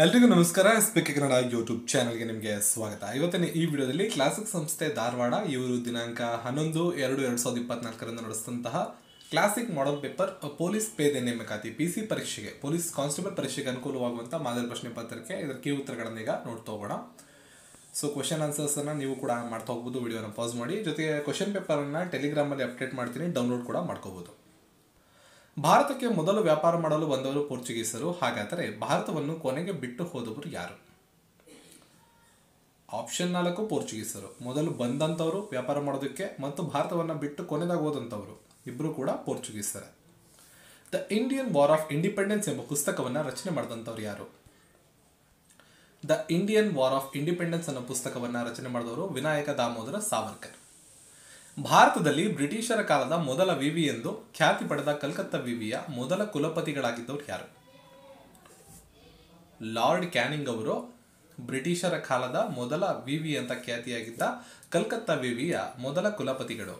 ಎಲ್ರಿಗೂ ನಮಸ್ಕಾರ. ಎಸ್ಪೆಕ್ ಕನ್ನಡ ಯೂಟ್ಯೂಬ್ ಚಾನಲ್ಗೆ ನಿಮಗೆ ಸ್ವಾಗತ. ಇವತ್ತಿನ ಈ ವಿಡಿಯೋದಲ್ಲಿ ಕ್ಲಾಸಿಕ್ ಸಂಸ್ಥೆ ಧಾರವಾಡ ಇವರು ದಿನಾಂಕ 11/2/2024 ನಡೆಸಿದಂತಹ ಕ್ಲಾಸಿಕ್ ಮಾಡೆಲ್ ಪೇಪರ್ ಪೊಲೀಸ್ ಪೇದೆ ನೇಮಕಾತಿ PC ಪರೀಕ್ಷೆಗೆ, ಪೊಲೀಸ್ ಕಾನ್ಸ್ಟೇಬಲ್ ಪರೀಕ್ಷೆಗೆ ಅನುಕೂಲವಾಗುವಂಥ ಮಾದರಿ ಪ್ರಶ್ನೆ ಪತ್ರಿಕೆ, ಇದರ ಕೀ ಉತ್ತರಗಳನ್ನು ಈಗ ನೋಡ್ತಾ ಹೋಗೋಣ. ಸೊ ಕ್ವಶನ್ ಆನ್ಸರ್ಸನ್ನು ನೀವು ಕೂಡ ಮಾಡ್ತಾ ಹೋಗ್ಬೋದು. ವಿಡಿಯೋನ ಪಾಸ್ ಮಾಡಿ. ಜೊತೆಗೆ ಕ್ವಶನ್ ಪೇಪರನ್ನು ಟೆಲಿಗ್ರಾಮಲ್ಲಿ ಅಪ್ಡೇಟ್ ಮಾಡ್ತೀನಿ, ಡೌನ್ಲೋಡ್ ಕೂಡ ಮಾಡ್ಕೋಬೋದು. ಭಾರತಕ್ಕೆ ಮೊದಲು ವ್ಯಾಪಾರ ಮಾಡಲು ಬಂದವರು ಪೋರ್ಚುಗೀಸರು. ಹಾಗಾದರೆ ಭಾರತವನ್ನು ಕೊನೆಗೆ ಬಿಟ್ಟು ಹೋದವರು ಯಾರು? ಆಪ್ಷನ್ 4 ಪೋರ್ಚುಗೀಸರು. ಮೊದಲು ಬಂದಂಥವರು ವ್ಯಾಪಾರ ಮಾಡೋದಕ್ಕೆ ಮತ್ತು ಭಾರತವನ್ನು ಬಿಟ್ಟು ಕೊನೆದಾಗ ಹೋದಂಥವರು ಇಬ್ಬರು ಕೂಡ ಪೋರ್ಚುಗೀಸರೇ. The Indian war of independence ಎಂಬ ಪುಸ್ತಕವನ್ನು ರಚನೆ ಮಾಡಿದಂಥವ್ರು ಯಾರು? The Indian war of independence ಅನ್ನೋ ಪುಸ್ತಕವನ್ನು ರಚನೆ ಮಾಡಿದವರು ವಿನಾಯಕ ದಾಮೋದರ ಸಾವರ್ಕರ್. ಭಾರತದಲ್ಲಿ ಬ್ರಿಟಿಷರ ಕಾಲದ ಮೊದಲ ವಿವಿ ಎಂದು ಖ್ಯಾತಿ ಪಡೆದ ಕಲ್ಕತ್ತಾ ವಿವಿಯ ಮೊದಲ ಕುಲಪತಿಗಳಾಗಿದ್ದವರು ಯಾರು? ಲಾರ್ಡ್ ಕ್ಯಾನಿಂಗ್ ಅವರು ಬ್ರಿಟಿಷರ ಕಾಲದ ಮೊದಲ ವಿವಿ ಅಂತ ಖ್ಯಾತಿಯಾಗಿದ್ದ ಕಲ್ಕತ್ತಾ ವಿವಿಯ ಮೊದಲ ಕುಲಪತಿಗಳು.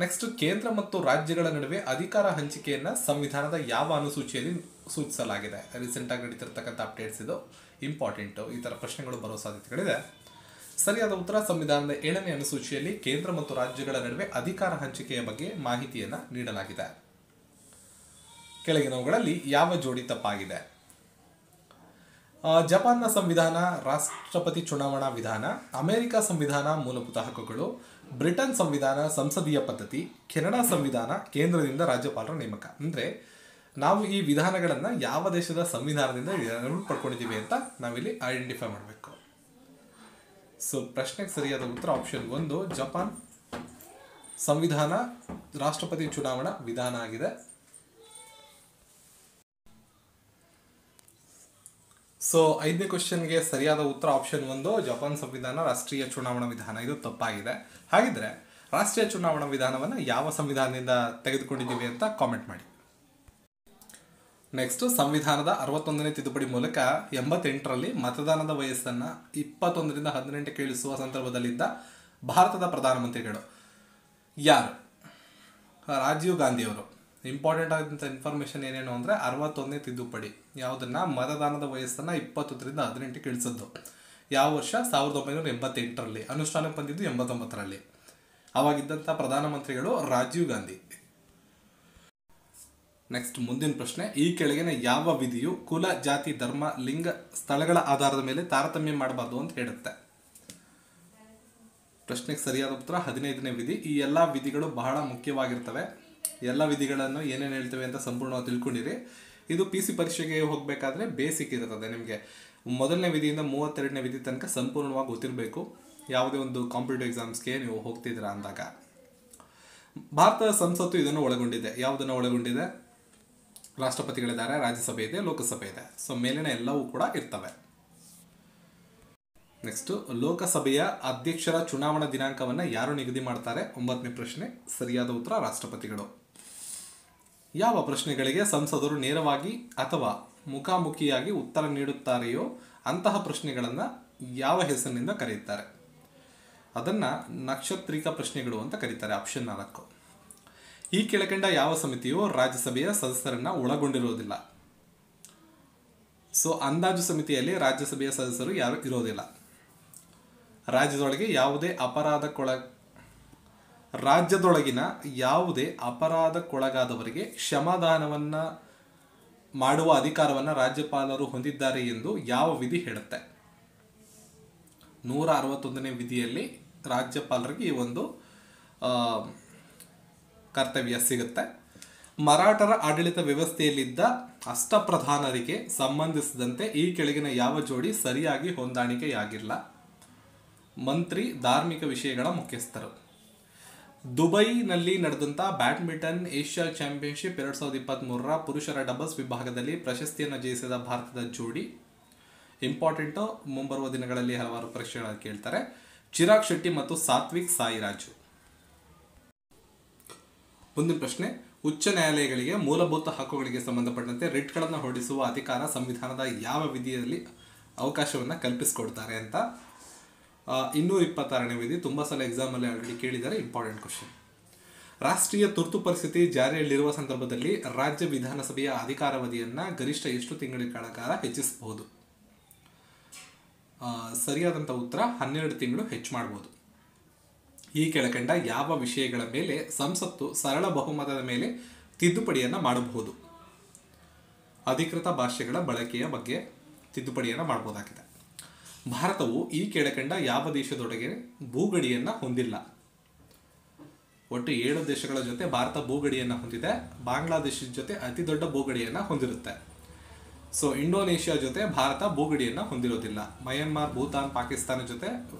ನೆಕ್ಸ್ಟ್, ಕೇಂದ್ರ ಮತ್ತು ರಾಜ್ಯಗಳ ನಡುವೆ ಅಧಿಕಾರ ಹಂಚಿಕೆಯನ್ನು ಸಂವಿಧಾನದ ಯಾವ ಅನುಸೂಚಿಯಲ್ಲಿ ಸೂಚಿಸಲಾಗಿದೆ? ರೀಸೆಂಟಾಗಿ ನಡೀತಿರ್ತಕ್ಕಂಥ ಅಪ್ಡೇಟ್ಸ್ ಇದು ಇಂಪಾರ್ಟೆಂಟು. ಈ ಥರ ಪ್ರಶ್ನೆಗಳು ಬರೋ ಸಾಧ್ಯತೆಗಳಿದೆ. ಸರಿಯಾದ ಉತ್ತರ ಸಂವಿಧಾನದ 7ನೇ ಅನುಸೂಚಿಯಲ್ಲಿ ಕೇಂದ್ರ ಮತ್ತು ರಾಜ್ಯಗಳ ನಡುವೆ ಅಧಿಕಾರ ಹಂಚಿಕೆಯ ಬಗ್ಗೆ ಮಾಹಿತಿಯನ್ನು ನೀಡಲಾಗಿದೆ. ಕೆಳಗಿನವುಗಳಲ್ಲಿ ಯಾವ ಜೋಡಿ ತಪ್ಪಾಗಿದೆ? ಜಪಾನ್ನ ಸಂವಿಧಾನ ರಾಷ್ಟ್ರಪತಿ ಚುನಾವಣಾ ವಿಧಾನ, ಅಮೆರಿಕ ಸಂವಿಧಾನ ಮೂಲಭೂತ ಹಕ್ಕುಗಳು, ಬ್ರಿಟನ್ ಸಂವಿಧಾನ ಸಂಸದೀಯ ಪದ್ಧತಿ, ಕೆನಡಾ ಸಂವಿಧಾನ ಕೇಂದ್ರದಿಂದ ರಾಜ್ಯಪಾಲರ ನೇಮಕ. ಅಂದರೆ ನಾವು ಈ ವಿಧಾನಗಳನ್ನು ಯಾವ ದೇಶದ ಸಂವಿಧಾನದಿಂದ ಪಡ್ಕೊಂಡಿದ್ದೀವಿ ಅಂತ ನಾವಿಲ್ಲಿ ಐಡೆಂಟಿಫೈ ಮಾಡಬೇಕು. ಸೊ ಪ್ರಶ್ನೆಗೆ ಸರಿಯಾದ ಉತ್ತರ ಆಪ್ಷನ್ 1, ಜಪಾನ್ ಸಂವಿಧಾನ ರಾಷ್ಟ್ರಪತಿ ಚುನಾವಣಾ ವಿಧಾನ ಆಗಿದೆ. ಸೊ 5ನೇ ಕ್ವಶನ್ಗೆ ಸರಿಯಾದ ಉತ್ತರ ಆಪ್ಷನ್ 1, ಜಪಾನ್ ಸಂವಿಧಾನ ರಾಷ್ಟ್ರೀಯ ಚುನಾವಣಾ ವಿಧಾನ. ಇದು ತಪ್ಪಾಗಿದೆ. ಹಾಗಿದ್ರೆ ರಾಷ್ಟ್ರೀಯ ಚುನಾವಣಾ ವಿಧಾನವನ್ನು ಯಾವ ಸಂವಿಧಾನದಿಂದ ತೆಗೆದುಕೊಂಡಿದ್ದೀವಿ ಅಂತ ಕಾಮೆಂಟ್ ಮಾಡಿ. ನೆಕ್ಸ್ಟ್, ಸಂವಿಧಾನದ 61ನೇ ತಿದ್ದುಪಡಿ ಮೂಲಕ 88ರಲ್ಲಿ ಮತದಾನದ ವಯಸ್ಸನ್ನು 21ರಿಂದ 18ಕ್ಕೆ ಇಳಿಸುವ ಸಂದರ್ಭದಲ್ಲಿದ್ದ ಭಾರತದ ಪ್ರಧಾನಮಂತ್ರಿಗಳು ಯಾರು? ರಾಜೀವ್ ಗಾಂಧಿಯವರು. ಇಂಪಾರ್ಟೆಂಟ್ ಆದಂಥ ಇನ್ಫಾರ್ಮೇಷನ್ ಏನೇನು ಅಂದರೆ 61ನೇ ತಿದ್ದುಪಡಿ ಯಾವುದನ್ನು ಮತದಾನದ ವಯಸ್ಸನ್ನು 21ರಿಂದ 18ಕ್ಕೆ ಇಳಿಸಿದ್ದು ಯಾವ ವರ್ಷ? 1988ರಲ್ಲಿ. ಅನುಷ್ಠಾನಕ್ಕೆ ಬಂದಿದ್ದು 89ರಲ್ಲಿ. ಆವಾಗಿದ್ದಂಥ ಪ್ರಧಾನಮಂತ್ರಿಗಳು ರಾಜೀವ್ ಗಾಂಧಿ. ನೆಕ್ಸ್ಟ್, ಮುಂದಿನ ಪ್ರಶ್ನೆ. ಈ ಕೆಳಗಿನ ಯಾವ ವಿಧಿಯು ಕುಲ, ಜಾತಿ, ಧರ್ಮ, ಲಿಂಗ, ಸ್ಥಳಗಳ ಆಧಾರದ ಮೇಲೆ ತಾರತಮ್ಯ ಮಾಡಬಾರ್ದು ಅಂತ ಹೇಳುತ್ತೆ? ಪ್ರಶ್ನೆಗೆ ಸರಿಯಾದ ಉತ್ತರ 15ನೇ ವಿಧಿ. ಈ ಎಲ್ಲ ವಿಧಿಗಳು ಬಹಳ ಮುಖ್ಯವಾಗಿರ್ತವೆ. ಎಲ್ಲ ವಿಧಿಗಳನ್ನು ಏನೇನು ಹೇಳ್ತೇವೆ ಅಂತ ಸಂಪೂರ್ಣವಾಗಿ ತಿಳ್ಕೊಂಡಿರಿ. ಇದು PC ಪರೀಕ್ಷೆಗೆ ಹೋಗಬೇಕಾದ್ರೆ ಬೇಸಿಕ್ ಇರ್ತದೆ. ನಿಮಗೆ ಮೊದಲನೇ ವಿಧಿಯಿಂದ 32ನೇ ವಿಧಿ ತನಕ ಸಂಪೂರ್ಣವಾಗಿ ಗೊತ್ತಿರಬೇಕು, ಯಾವುದೇ ಒಂದು ಕಾಂಪಿಟೇಟಿವ್ ಎಕ್ಸಾಮ್ಸ್ಗೆ ನೀವು ಹೋಗ್ತಿದ್ದೀರಾ ಅಂದಾಗ. ಭಾರತದ ಸಂಸತ್ತು ಇದನ್ನು ಒಳಗೊಂಡಿದೆ. ಯಾವುದನ್ನು ಒಳಗೊಂಡಿದೆ? ರಾಷ್ಟ್ರಪತಿಗಳಿದ್ದಾರೆ, ರಾಜ್ಯಸಭೆ ಇದೆ, ಲೋಕಸಭೆ ಇದೆ. ಸೊ ಮೇಲಿನ ಎಲ್ಲವೂ ಕೂಡ ಇರ್ತವೆ. ನೆಕ್ಸ್ಟ್, ಲೋಕಸಭೆಯ ಅಧ್ಯಕ್ಷರ ಚುನಾವಣಾ ದಿನಾಂಕವನ್ನು ಯಾರು ನಿಗದಿ ಮಾಡ್ತಾರೆ? 9ನೇ ಪ್ರಶ್ನೆ. ಸರಿಯಾದ ಉತ್ತರ ರಾಷ್ಟ್ರಪತಿಗಳು. ಯಾವ ಪ್ರಶ್ನೆಗಳಿಗೆ ಸಂಸದರು ನೇರವಾಗಿ ಅಥವಾ ಮುಖಾಮುಖಿಯಾಗಿ ಉತ್ತರ ನೀಡುತ್ತಾರೆಯೋ ಅಂತಹ ಪ್ರಶ್ನೆಗಳನ್ನು ಯಾವ ಹೆಸರಿನಿಂದ ಕರೆಯುತ್ತಾರೆ? ಅದನ್ನು ನಕ್ಷತ್ರಿಕ ಪ್ರಶ್ನೆಗಳು ಅಂತ ಕರೀತಾರೆ. ಆಪ್ಷನ್ 4. ಈ ಕೆಳಕಂಡ ಯಾವ ಸಮಿತಿಯು ರಾಜ್ಯಸಭೆಯ ಸದಸ್ಯರನ್ನು ಒಳಗೊಂಡಿರುವುದಿಲ್ಲ? ಸೊ ಅಂದಾಜು ಸಮಿತಿಯಲ್ಲಿ ರಾಜ್ಯಸಭೆಯ ಸದಸ್ಯರು ಯಾರು ಇರೋದಿಲ್ಲ. ರಾಜ್ಯದೊಳಗಿನ ಯಾವುದೇ ಅಪರಾಧಕ್ಕೊಳಗಾದವರಿಗೆ ಕ್ಷಮಾದಾನವನ್ನು ಮಾಡುವ ಅಧಿಕಾರವನ್ನು ರಾಜ್ಯಪಾಲರು ಹೊಂದಿದ್ದಾರೆ ಎಂದು ಯಾವ ವಿಧಿ ಹೇಳುತ್ತೆ? 161ನೇ ವಿಧಿಯಲ್ಲಿ ರಾಜ್ಯಪಾಲರಿಗೆ ಈ ಒಂದು ಕರ್ತವ್ಯ ಸಿಗುತ್ತೆ. ಮರಾಠರ ಆಡಳಿತ ವ್ಯವಸ್ಥೆಯಲ್ಲಿದ್ದ ಅಷ್ಟಪ್ರಧಾನರಿಗೆ ಸಂಬಂಧಿಸಿದಂತೆ ಈ ಕೆಳಗಿನ ಯಾವ ಜೋಡಿ ಸರಿಯಾಗಿ ಹೊಂದಾಣಿಕೆಯಾಗಿಲ್ಲ? ಮಂತ್ರಿ, ಧಾರ್ಮಿಕ ವಿಷಯಗಳ ಮುಖ್ಯಸ್ಥರು. ದುಬೈನಲ್ಲಿ ನಡೆದಂಥ ಬ್ಯಾಡ್ಮಿಂಟನ್ ಏಷ್ಯಾ ಚಾಂಪಿಯನ್ಶಿಪ್ 2023ರ ಪುರುಷರ ಡಬಲ್ಸ್ ವಿಭಾಗದಲ್ಲಿ ಪ್ರಶಸ್ತಿಯನ್ನು ಜಯಿಸಿದ ಭಾರತದ ಜೋಡಿ. ಇಂಪಾರ್ಟೆಂಟು, ಮುಂಬರುವ ದಿನಗಳಲ್ಲಿ ಹಲವಾರು ಪರೀಕ್ಷೆಗಳನ್ನು ಕೇಳ್ತಾರೆ. ಚಿರಾಗ್ ಶೆಟ್ಟಿ ಮತ್ತು ಸಾತ್ವಿಕ್ ಸಾಯಿರಾಜ್. ಮುಂದಿನ ಪ್ರಶ್ನೆ. ಉಚ್ಚ ನ್ಯಾಯಾಲಯಗಳಿಗೆ ಮೂಲಭೂತ ಹಕ್ಕುಗಳಿಗೆ ಸಂಬಂಧಪಟ್ಟಂತೆ ರಿಟ್ಗಳನ್ನು ಹೊರಡಿಸುವ ಅಧಿಕಾರ ಸಂವಿಧಾನದ ಯಾವ ವಿಧಿಯಲ್ಲಿ ಅವಕಾಶವನ್ನು ಕಲ್ಪಿಸಿಕೊಡ್ತಾರೆ ಅಂತ 226ನೇ ವಿಧಿ. ತುಂಬ ಸಲ ಎಕ್ಸಾಮಲ್ಲಿ ಆಲ್ರೆಡಿ ಕೇಳಿದ್ದಾರೆ. Important question. ರಾಷ್ಟ್ರೀಯ ತುರ್ತು ಪರಿಸ್ಥಿತಿ ಜಾರಿಯಲ್ಲಿರುವ ಸಂದರ್ಭದಲ್ಲಿ ರಾಜ್ಯ ವಿಧಾನಸಭೆಯ ಅಧಿಕಾರಾವಧಿಯನ್ನು ಗರಿಷ್ಠ ಎಷ್ಟು ತಿಂಗಳ ಕಾಲ ಹೆಚ್ಚಿಸಬಹುದು? ಸರಿಯಾದಂಥ ಉತ್ತರ 12 ತಿಂಗಳು ಹೆಚ್ಚು ಮಾಡಬಹುದು. ಈ ಕೆಳಕಂಡ ಯಾವ ವಿಷಯಗಳ ಮೇಲೆ ಸಂಸತ್ತು ಸರಳ ಬಹುಮತದ ಮೇಲೆ ತಿದ್ದುಪಡಿಯನ್ನು ಮಾಡಬಹುದು? ಅಧಿಕೃತ ಭಾಷೆಗಳ ಬಳಕೆಯ ಬಗ್ಗೆ ತಿದ್ದುಪಡಿಯನ್ನು ಮಾಡಬಹುದಾಗಿದೆ. ಭಾರತವು ಈ ಕೆಳಕಂಡ ಯಾವ ದೇಶದೊಳಗೆ ಭೂಗಡಿಯನ್ನು ಹೊಂದಿಲ್ಲ? ಒಟ್ಟು 7 ದೇಶಗಳ ಜೊತೆ ಭಾರತ ಭೂಗಡಿಯನ್ನು ಹೊಂದಿದೆ. ಬಾಂಗ್ಲಾದೇಶದ ಜೊತೆ ಅತಿ ದೊಡ್ಡ ಭೂಗಡಿಯನ್ನು ಹೊಂದಿರುತ್ತೆ. ಸೊ ಇಂಡೋನೇಷ್ಯಾ ಜೊತೆ ಭಾರತ ಭೂಗಡಿಯನ್ನು ಹೊಂದಿರೋದಿಲ್ಲ. ಮಯನ್ಮಾರ್, ಭೂತಾನ್, ಪಾಕಿಸ್ತಾನ ಜೊತೆ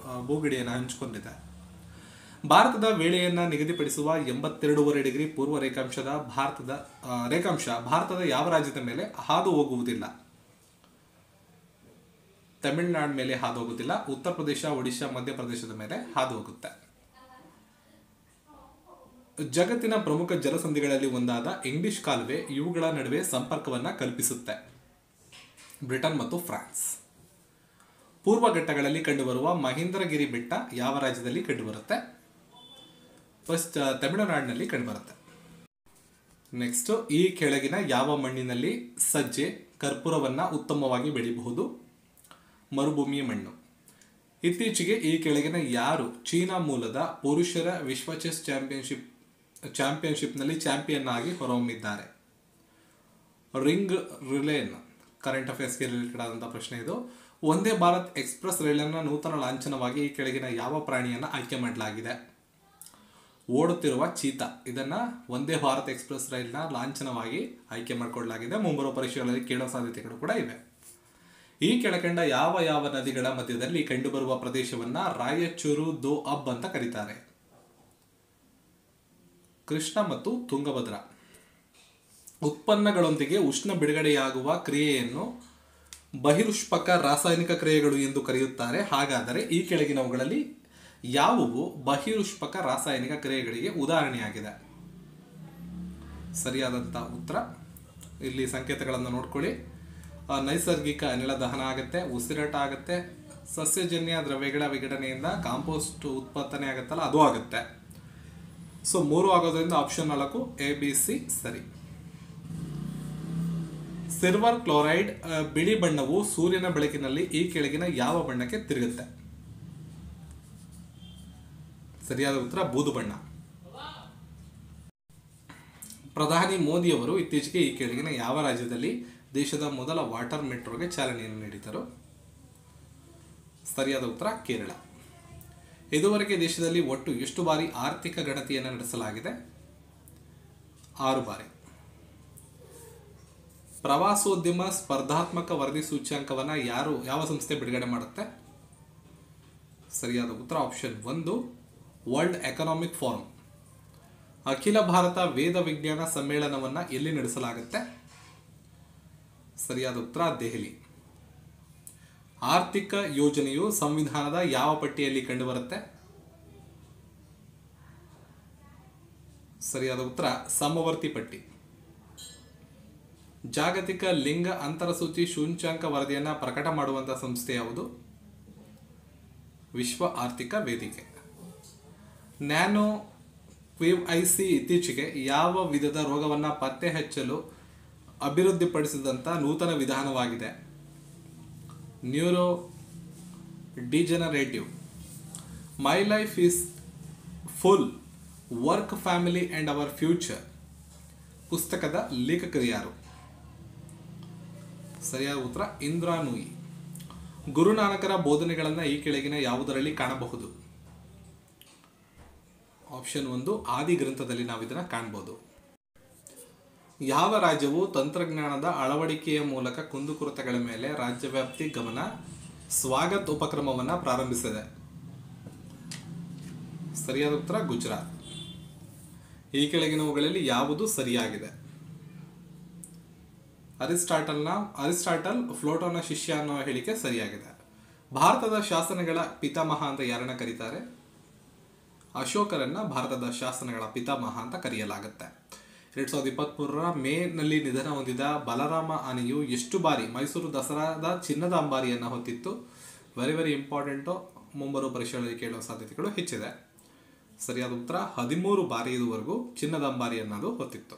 ಭೂಗಡಿಯನ್ನು ಹಂಚಿಕೊಂಡಿದೆ. ಭಾರತದ ವೇಳೆಯನ್ನು ನಿಗದಿಪಡಿಸುವ 82.5 ಡಿಗ್ರಿ ಪೂರ್ವ ರೇಖಾಂಶ ಭಾರತದ ಯಾವ ರಾಜ್ಯದ ಮೇಲೆ ಹಾದು ಹೋಗುವುದಿಲ್ಲ? ತಮಿಳುನಾಡು ಮೇಲೆ ಹಾದು ಹೋಗುವುದಿಲ್ಲ. ಉತ್ತರ ಪ್ರದೇಶ, ಒಡಿಶಾ, ಮಧ್ಯಪ್ರದೇಶದ ಮೇಲೆ ಹಾದು ಹೋಗುತ್ತೆ. ಜಗತ್ತಿನ ಪ್ರಮುಖ ಜಲಸಂಧಿಗಳಲ್ಲಿ ಒಂದಾದ ಇಂಗ್ಲಿಷ್ ಕಾಲುವೆ ಇವುಗಳ ನಡುವೆ ಸಂಪರ್ಕವನ್ನು ಕಲ್ಪಿಸುತ್ತೆ. ಬ್ರಿಟನ್ ಮತ್ತು ಫ್ರಾನ್ಸ್. ಪೂರ್ವ ಘಟ್ಟಗಳಲ್ಲಿ ಕಂಡುಬರುವ ಮಹೇಂದ್ರಗಿರಿ ಬೆಟ್ಟ ಯಾವ ರಾಜ್ಯದಲ್ಲಿ ಕಂಡುಬರುತ್ತೆ? ಫಸ್ಟ್ ತಮಿಳುನಾಡಿನಲ್ಲಿ ಕಂಡುಬರುತ್ತೆ. ನೆಕ್ಸ್ಟ್, ಈ ಕೆಳಗಿನ ಯಾವ ಮಣ್ಣಿನಲ್ಲಿ ಸಜ್ಜೆ, ಕರ್ಪೂರವನ್ನು ಉತ್ತಮವಾಗಿ ಬೆಳೆಯಬಹುದು? ಮರುಭೂಮಿಯ ಮಣ್ಣು. ಇತ್ತೀಚೆಗೆ ಈ ಕೆಳಗಿನ ಯಾರು ಚೀನಾ ಮೂಲದ ಪುರುಷರ ವಿಶ್ವ ಚೆಸ್ ಚಾಂಪಿಯನ್ಶಿಪ್ನಲ್ಲಿ ಚಾಂಪಿಯನ್ ಆಗಿ ಹೊರಹೊಮ್ಮಿದ್ದಾರೆ? ರಿಂಗ್ ರಿಲೇನ್. ಕರೆಂಟ್ ಅಫೇರ್ಸ್ಗೆ ರಿಲೇಟೆಡ್ ಆದಂಥ ಪ್ರಶ್ನೆ ಇದು. ವಂದೇ ಭಾರತ್ ಎಕ್ಸ್ಪ್ರೆಸ್ ರೈಲನ್ನು ನೂತನ ಲಾಂಛನವಾಗಿ ಈ ಕೆಳಗಿನ ಯಾವ ಪ್ರಾಣಿಯನ್ನು ಆಯ್ಕೆ ಮಾಡಲಾಗಿದೆ? ಓಡುತ್ತಿರುವ ಚೀತಾ. ಇದನ್ನು ವಂದೇ ಭಾರತ್ ಎಕ್ಸ್ಪ್ರೆಸ್ ರೈಲ್ನ ಲಾಂಛನವಾಗಿ ಆಯ್ಕೆ ಮಾಡಿಕೊಳ್ಳಲಾಗಿದೆ. ಮುಂಬರುವ ಪರೀಕ್ಷೆಗಳಲ್ಲಿ ಕೇಳೋ ಸಾಧ್ಯತೆಗಳು ಕೂಡ ಇವೆ. ಈ ಕೆಳಕಂಡ ಯಾವ ಯಾವ ನದಿಗಳ ಮಧ್ಯದಲ್ಲಿ ಕಂಡುಬರುವ ಪ್ರದೇಶವನ್ನು ರಾಯಚೂರು ದೋ ಅಬ್ ಅಂತ ಕರೀತಾರೆ? ಕೃಷ್ಣ ಮತ್ತು ತುಂಗಭದ್ರಾ. ಉತ್ಪನ್ನಗಳೊಂದಿಗೆ ಉಷ್ಣ ಬಿಡುಗಡೆಯಾಗುವ ಕ್ರಿಯೆಯನ್ನು ಬಹಿರುಷ್ಪಕ ರಾಸಾಯನಿಕ ಕ್ರಿಯೆಗಳು ಎಂದು ಕರೆಯುತ್ತಾರೆ. ಹಾಗಾದರೆ ಈ ಕೆಳಗಿನವುಗಳಲ್ಲಿ ಯಾವುವು ಬಹಿರುಷ್ಪಕ ರಾಸಾಯನಿಕ ಕ್ರಿಯೆಗಳಿಗೆ ಉದಾಹರಣೆಯಾಗಿದೆ? ಸರಿಯಾದಂಥ ಉತ್ತರ ಇಲ್ಲಿ ಸಂಕೇತಗಳನ್ನು ನೋಡ್ಕೊಳ್ಳಿ. ನೈಸರ್ಗಿಕ ಅನಿಲ ದಹನ ಆಗುತ್ತೆ, ಉಸಿರಾಟ ಆಗುತ್ತೆ, ಸಸ್ಯಜನ್ಯ ದ್ರವ್ಯಗಳ ವಿಘಟನೆಯಿಂದ ಕಾಂಪೋಸ್ಟ್ ಉತ್ಪಾದನೆ ಆಗುತ್ತಲ್ಲ ಅದು ಆಗುತ್ತೆ. ಸೊ 3 ಆಗೋದ್ರಿಂದ ಆಪ್ಷನ್ 4 ABC ಸರಿ. ಸಿಲ್ವರ್ ಕ್ಲೋರೈಡ್ ಬಿಳಿ ಬಣ್ಣವು ಸೂರ್ಯನ ಬೆಳಕಿನಲ್ಲಿ ಈ ಕೆಳಗಿನ ಯಾವ ಬಣ್ಣಕ್ಕೆ ತಿರುಗುತ್ತೆ? ಸರಿಯಾದ ಉತ್ತರ ಬೂದು ಬಣ್ಣ. ಪ್ರಧಾನಿ ಮೋದಿಯವರು ಇತ್ತೀಚೆಗೆ ಈ ಕೆಳಗಿನ ಯಾವ ರಾಜ್ಯದಲ್ಲಿ ದೇಶದ ಮೊದಲ ವಾಟರ್ ಮೆಟ್ರೋಗೆ ಚಾಲನೆಯನ್ನು ನೀಡಿದರು? ಸರಿಯಾದ ಉತ್ತರ ಕೇರಳ. ಇದುವರೆಗೆ ದೇಶದಲ್ಲಿ ಒಟ್ಟು ಎಷ್ಟು ಬಾರಿ ಆರ್ಥಿಕ ಗಣತಿಯನ್ನು ನಡೆಸಲಾಗಿದೆ? 6 ಬಾರಿ. ಪ್ರವಾಸೋದ್ಯಮ ಸ್ಪರ್ಧಾತ್ಮಕ ವರದಿ ಸೂಚ್ಯಂಕವನ್ನು ಯಾವ ಸಂಸ್ಥೆ ಬಿಡುಗಡೆ ಮಾಡುತ್ತೆ? ಸರಿಯಾದ ಉತ್ತರ ಆಪ್ಷನ್ 1 ವರ್ಲ್ಡ್ ಎಕನಾಮಿಕ್ ಫೋರಂ. ಅಖಿಲ ಭಾರತ ವೇದ ವಿಜ್ಞಾನ ಸಮ್ಮೇಳನವನ್ನು ಎಲ್ಲಿ ನಡೆಸಲಾಗುತ್ತೆ? ಸರಿಯಾದ ಉತ್ತರ ದೆಹಲಿ. ಆರ್ಥಿಕ ಯೋಜನೆಯು ಸಂವಿಧಾನದ ಯಾವ ಪಟ್ಟಿಯಲ್ಲಿ ಕಂಡುಬರುತ್ತೆ? ಸರಿಯಾದ ಉತ್ತರ ಸಮವರ್ತಿ ಪಟ್ಟಿ. ಜಾಗತಿಕ ಲಿಂಗ ಅಂತರಸೂಚಿ ಸೂಚ್ಯಂಕ ವರದಿಯನ್ನು ಪ್ರಕಟ ಮಾಡುವಂತಹ ಸಂಸ್ಥೆ ಯಾವುದು? ವಿಶ್ವ ಆರ್ಥಿಕ ವೇದಿಕೆ. ನ್ಯಾನೋ QIC ಇತ್ತೀಚೆಗೆ ಯಾವ ವಿಧದ ರೋಗವನ್ನು ಪತ್ತೆ ಹಚ್ಚಲು ಅಭಿವೃದ್ಧಿಪಡಿಸಿದಂಥ ನೂತನ ವಿಧಾನವಾಗಿದೆ? Neuro degenerative. My life is full, work, family and our future ಪುಸ್ತಕದ ಲೇಖಕರು ಯಾರು? ಸರಿಯಾದ ಉತ್ತರ ಇಂದ್ರಾ ನೂಯಿ. ಗುರುನಾನಕರ ಬೋಧನೆಗಳನ್ನು ಈ ಕೆಳಗಿನ ಯಾವುದರಲ್ಲಿ ಕಾಣಬಹುದು? ಆಪ್ಷನ್ 1 ಆದಿ ಗ್ರಂಥದಲ್ಲಿ ನಾವು ಇದನ್ನು ಕಾಣಬಹುದು. ಯಾವ ರಾಜ್ಯವು ತಂತ್ರಜ್ಞಾನದ ಅಳವಡಿಕೆಯ ಮೂಲಕ ಕುಂದುಕೊರತೆಗಳ ಮೇಲೆ ರಾಜ್ಯವ್ಯಾಪ್ತಿ ಗಮನ ಸ್ವಾಗತ್ ಉಪಕ್ರಮವನ್ನು ಪ್ರಾರಂಭಿಸಿದೆ? ಸರಿಯಾದ ಉತ್ತರ ಗುಜರಾತ್. ಈ ಕೆಳಗಿನವುಗಳಲ್ಲಿ ಯಾವುದು ಸರಿಯಾಗಿದೆ? ಅರಿಸ್ಟಾಟಲ್ ಫ್ಲೋಟೋನ ಶಿಷ್ಯ ಅನ್ನೋ ಹೇಳಿಕೆ ಸರಿಯಾಗಿದೆ. ಭಾರತದ ಶಾಸನಗಳ ಪಿತಾಮಹ ಅಂತ ಯಾರನ್ನ ಕರೀತಾರೆ? ಅಶೋಕರನ್ನ ಭಾರತದ ಶಾಸನಗಳ ಪಿತಾಮಹ ಅಂತ ಕರೆಯಲಾಗುತ್ತೆ. 2023 ಮೇನಲ್ಲಿ ನಿಧನ ಹೊಂದಿದ ಬಲರಾಮ ಆನೆಯು ಎಷ್ಟು ಬಾರಿ ಮೈಸೂರು ದಸರಾದ ಚಿನ್ನದ ಅಂಬಾರಿಯನ್ನು ಹೊತ್ತಿತ್ತು? Very important. ಮುಂಬರುವ ಪರೀಕ್ಷೆಗಳಲ್ಲಿ ಕೇಳುವ ಸಾಧ್ಯತೆಗಳು ಹೆಚ್ಚಿದೆ. ಸರಿಯಾದ ಉತ್ತರ 13 ಬಾರಿ ಇದುವರೆಗೂ ಚಿನ್ನದ ಅಂಬಾರಿ ಅನ್ನೋದು ಹೊತ್ತಿತ್ತು.